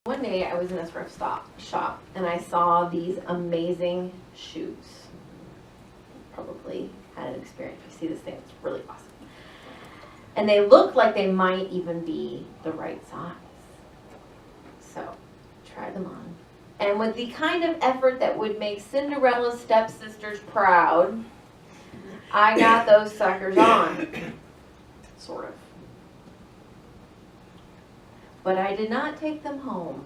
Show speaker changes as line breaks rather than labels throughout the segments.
One day I was in a thrift shop and I saw these amazing shoes. Probably had an experience. You see this thing, it's really awesome. And they look like they might even be the right size. So, tried them on. And with the kind of effort that would make Cinderella's stepsisters proud, I got those suckers on. Sort of. But I did not take them home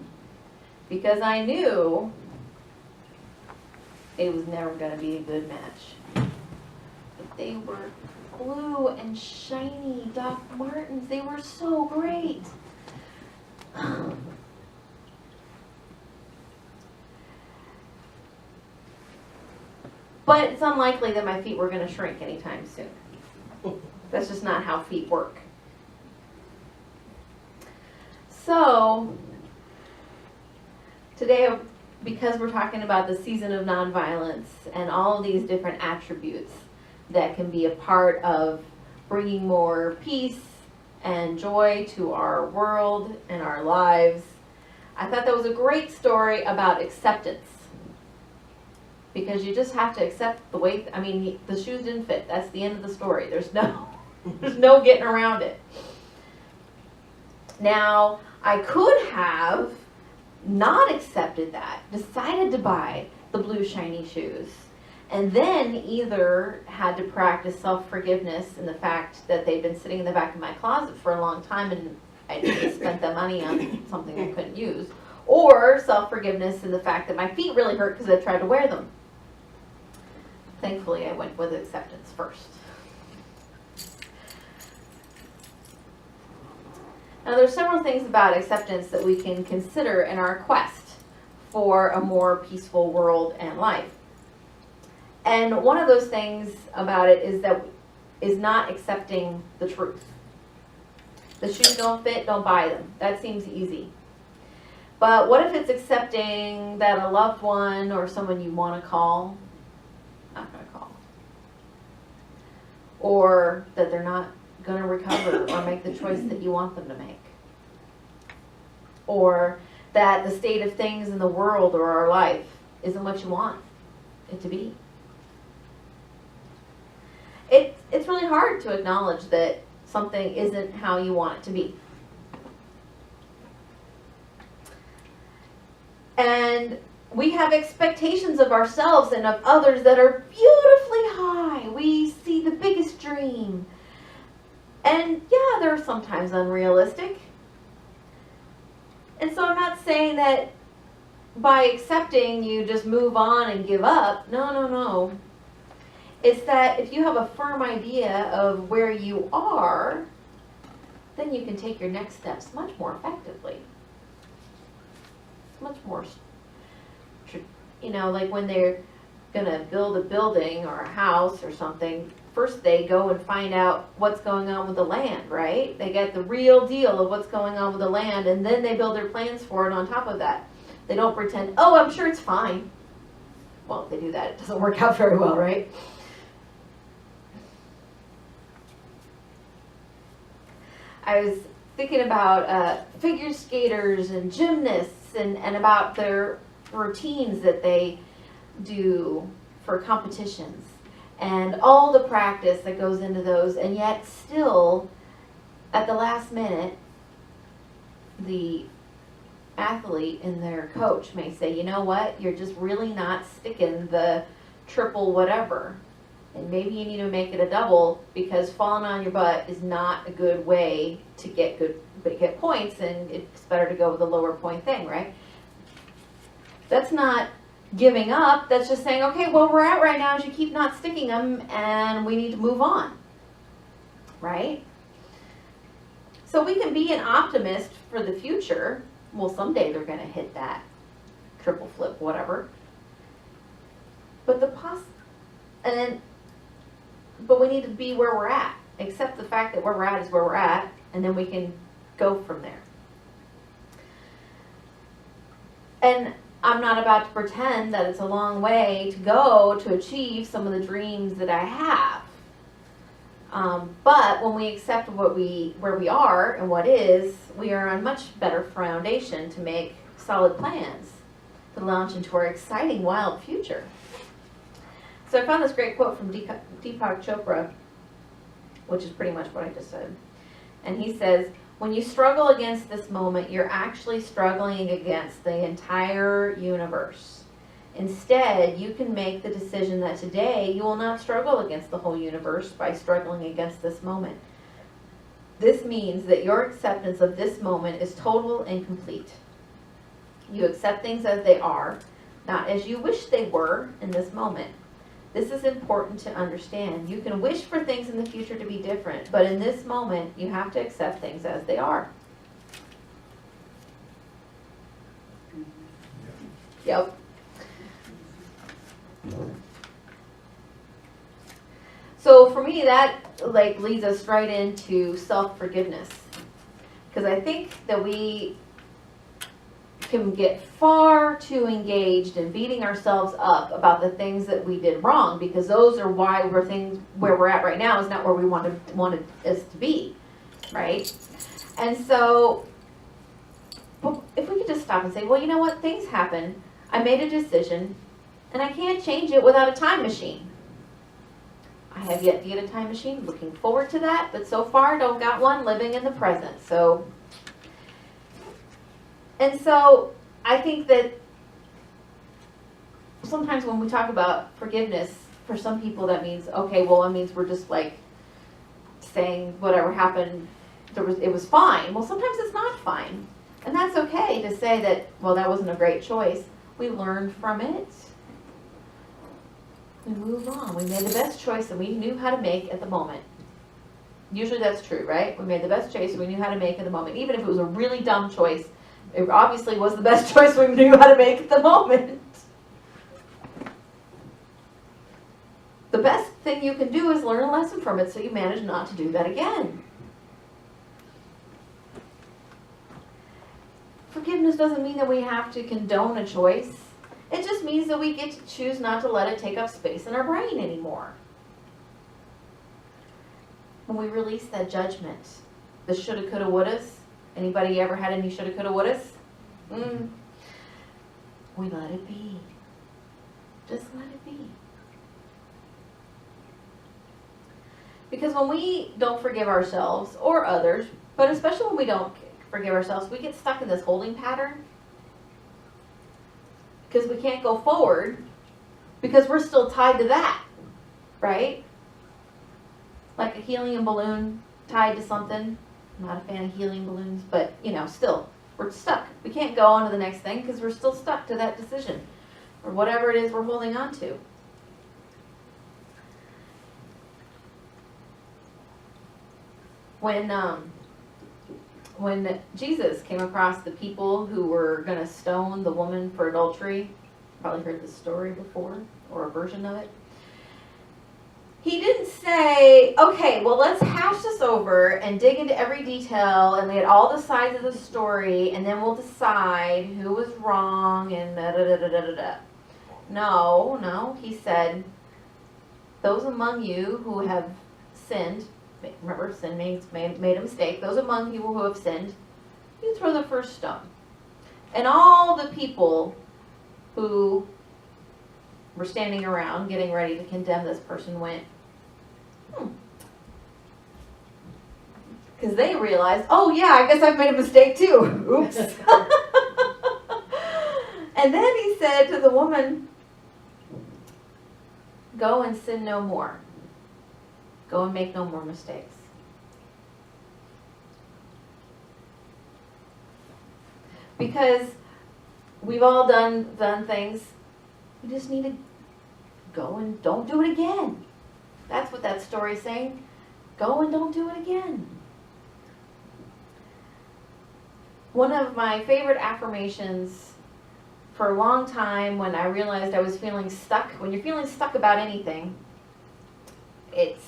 because I knew it was never going to be a good match. But they were blue and shiny Doc Martens. They were so great. But it's unlikely that my feet were going to shrink anytime soon. That's just not how feet work. So, today, because we're talking about the season of nonviolence and all of these different attributes that can be a part of bringing more peace and joy to our world and our lives, I thought that was a great story about acceptance. Because you just have to accept the way, the shoes didn't fit. That's the end of the story. There's no getting around it. Now, I could have not accepted that, decided to buy the blue shiny shoes, and then either had to practice self-forgiveness in the fact that they'd been sitting in the back of my closet for a long time and I just spent the money on something I couldn't use, or self-forgiveness in the fact that my feet really hurt because I tried to wear them. Thankfully, I went with acceptance first. Now, there's several things about acceptance that we can consider in our quest for a more peaceful world and life. And one of those things about it is not accepting the truth. The shoes don't fit, don't buy them. That seems easy. But what if it's accepting that a loved one or someone you want to call, not going to call, or that they're not going to recover or make the choice that you want them to make, or that the state of things in the world or our life isn't what you want it to be. It's really hard to acknowledge that something isn't how you want it to be. And we have expectations of ourselves and of others that are beautifully high. We see the biggest dream. And yeah, they're sometimes unrealistic. And so I'm not saying that by accepting you just move on and give up. No. It's that if you have a firm idea of where you are, then you can take your next steps much more effectively. It's much more, like when they're going to build a building or a house or something, first they go and find out what's going on with the land, right? They get the real deal of what's going on with the land, and then they build their plans for it on top of that. They don't pretend, oh, I'm sure it's fine. Well, if they do that, it doesn't work out very well, right? I was thinking about figure skaters and gymnasts and about their routines that they do for competitions and all the practice that goes into those, and yet still at the last minute the athlete and their coach may say, you know what, you're just really not sticking the triple whatever, and maybe you need to make it a double because falling on your butt is not a good way to get points, and it's better to go with the lower point thing, right? That's not giving up. That's just saying, okay, well, we're at right now is you keep not sticking them and we need to move on, right? So we can be an optimist for the future. Well, someday they're going to hit that triple flip, whatever. But but we need to be where we're at. Accept the fact that where we're at is where we're at, and then we can go from there. And I'm not about to pretend that it's a long way to go to achieve some of the dreams that I have. But when we accept where we are and what is, we are on much better foundation to make solid plans to launch into our exciting, wild future. So I found this great quote from Deepak Chopra, which is pretty much what I just said. And he says, when you struggle against this moment, you're actually struggling against the entire universe. Instead, you can make the decision that today you will not struggle against the whole universe by struggling against this moment. This means that your acceptance of this moment is total and complete. You accept things as they are, not as you wish they were in this moment. This is important to understand. You can wish for things in the future to be different, but in this moment, you have to accept things as they are. Yep. So for me, that leads us right into self-forgiveness. Because I think that we can get far too engaged in beating ourselves up about the things that we did wrong, because those are why where we're at right now is not where we wanted us to be, right? And so if we could just stop and say, well, you know what, things happen. I made a decision, and I can't change it without a time machine. I have yet to get a time machine. Looking forward to that, but so far don't got one, living in the present. And so I think that sometimes when we talk about forgiveness, for some people that means, okay, well, it means we're just saying whatever happened, it was fine. Well, sometimes it's not fine. And that's okay to say that, well, that wasn't a great choice. We learned from it. We move on. We made the best choice that we knew how to make at the moment. Usually that's true, right? We made the best choice we knew how to make at the moment. Even if it was a really dumb choice, it obviously was the best choice we knew how to make at the moment. The best thing you can do is learn a lesson from it so you manage not to do that again. Forgiveness doesn't mean that we have to condone a choice. It just means that we get to choose not to let it take up space in our brain anymore. When we release that judgment, the shoulda, coulda, wouldas. Anybody ever had any shoulda, coulda, wouldas? We let it be. Just let it be. Because when we don't forgive ourselves or others, but especially when we don't forgive ourselves, we get stuck in this holding pattern. Because we can't go forward because we're still tied to that, right? Like a helium balloon tied to something. I'm not a fan of helium balloons, but still, we're stuck. We can't go on to the next thing because we're still stuck to that decision or whatever it is we're holding on to. When Jesus came across the people who were going to stone the woman for adultery, probably heard this story before, or a version of it. He didn't say, okay, well, let's hash this over and dig into every detail and get all the sides of the story, and then we'll decide who was wrong and da-da-da-da-da-da. No, he said, those among you who have sinned, remember, sin made a mistake. Those among you who have sinned, you throw the first stone. And all the people who were standing around getting ready to condemn this person went, because they realized, oh yeah, I guess I've made a mistake too. Oops. And then he said to the woman, go and sin no more. Go and make no more mistakes. Because we've all done things. We just need to go and don't do it again. That's what that story's saying. Go and don't do it again. One of my favorite affirmations for a long time, when I realized I was feeling stuck, when you're feeling stuck about anything, it's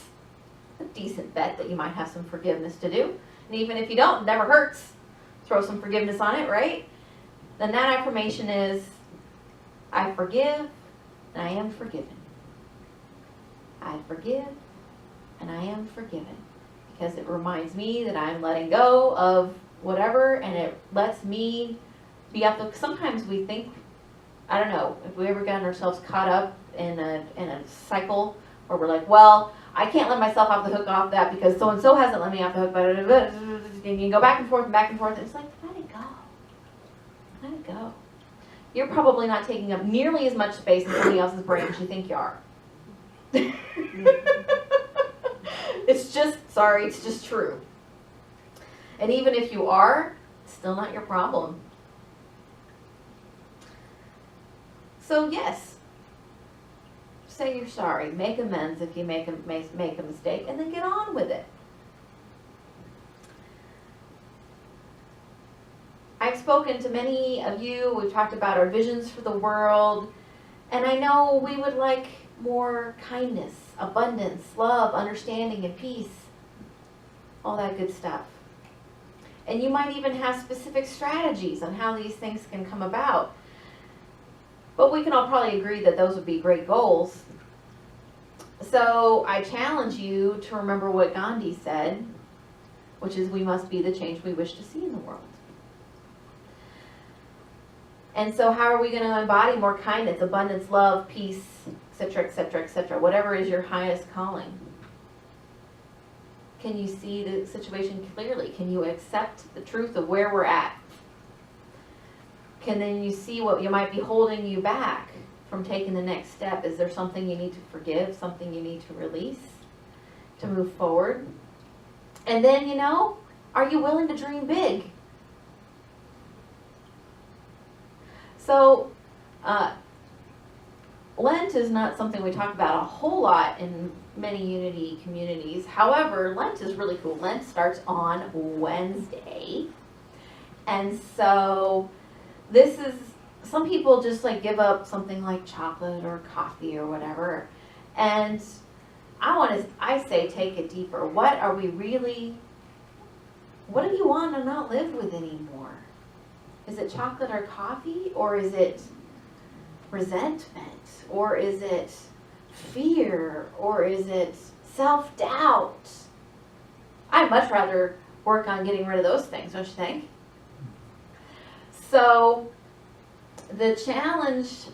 a decent bet that you might have some forgiveness to do. And even if you don't, it never hurts. Throw some forgiveness on it, right? Then that affirmation is, I forgive and I am forgiven. I forgive and I am forgiven. Because it reminds me that I'm letting go of whatever, and it lets me be off the hook. Sometimes we think, I don't know, if we ever gotten ourselves caught up in a cycle where we're like, well, I can't let myself off the hook off that because so and so hasn't let me off the hook, and you go back and forth and back and forth, and it's like, let it go. Let it go. You're probably not taking up nearly as much space in somebody else's brain as you think you are. It's just true. And even if you are, it's still not your problem. So yes, say you're sorry, make amends if you make a mistake, and then get on with it. I've spoken to many of you, we've talked about our visions for the world, and I know we would like more kindness, abundance, love, understanding, and peace. All that good stuff. And you might even have specific strategies on how these things can come about. But we can all probably agree that those would be great goals. So I challenge you to remember what Gandhi said, which is we must be the change we wish to see in the world. And so how are we going to embody more kindness, abundance, love, peace, etc., etc., etc., whatever is your highest calling? Can you see the situation clearly? Can you accept the truth of where we're at? Can then you see what you might be holding you back from taking the next step? Is there something you need to forgive, something you need to release to move forward? And then, are you willing to dream big? So, Lent is not something we talk about a whole lot in many Unity communities. However, Lent is really cool. Lent starts on Wednesday. And so this is, some people just like give up something like chocolate or coffee or whatever. And I say take it deeper. What do you want to not live with anymore? Is it chocolate or coffee? Or is it resentment? Or is it fear? Or is it self-doubt? I'd much rather work on getting rid of those things, don't you think? So the challenge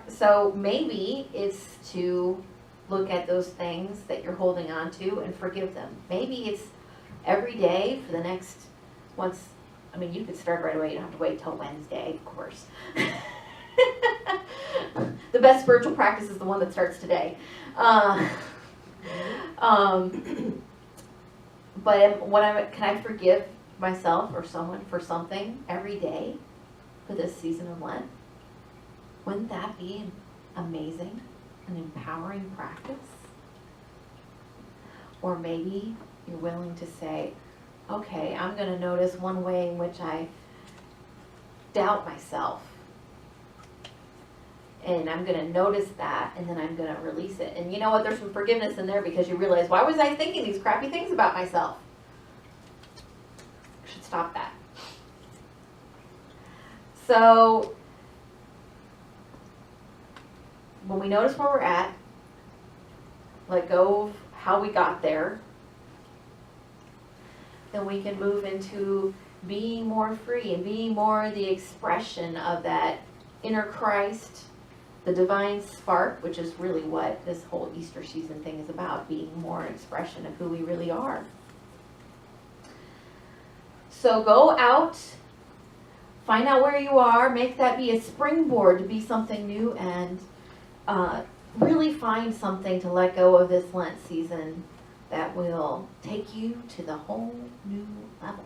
so maybe it's to look at those things that you're holding on to and forgive them. Maybe it's every day for the next, you could start right away. You don't have to wait till Wednesday, of course. The best spiritual practice is the one that starts today. But can I forgive myself or someone for something every day for this season of Lent? Wouldn't that be an amazing and empowering practice? Or maybe you're willing to say, okay, I'm going to notice one way in which I doubt myself. And I'm going to notice that, and then I'm going to release it. And you know what? There's some forgiveness in there because you realize, why was I thinking these crappy things about myself? I should stop that. So, when we notice where we're at, let go of how we got there, then we can move into being more free and being more the expression of that inner Christ, the divine spark, which is really what this whole Easter season thing is about, being more an expression of who we really are. So go out, find out where you are, make that be a springboard to be something new, and really find something to let go of this Lent season that will take you to the whole new level.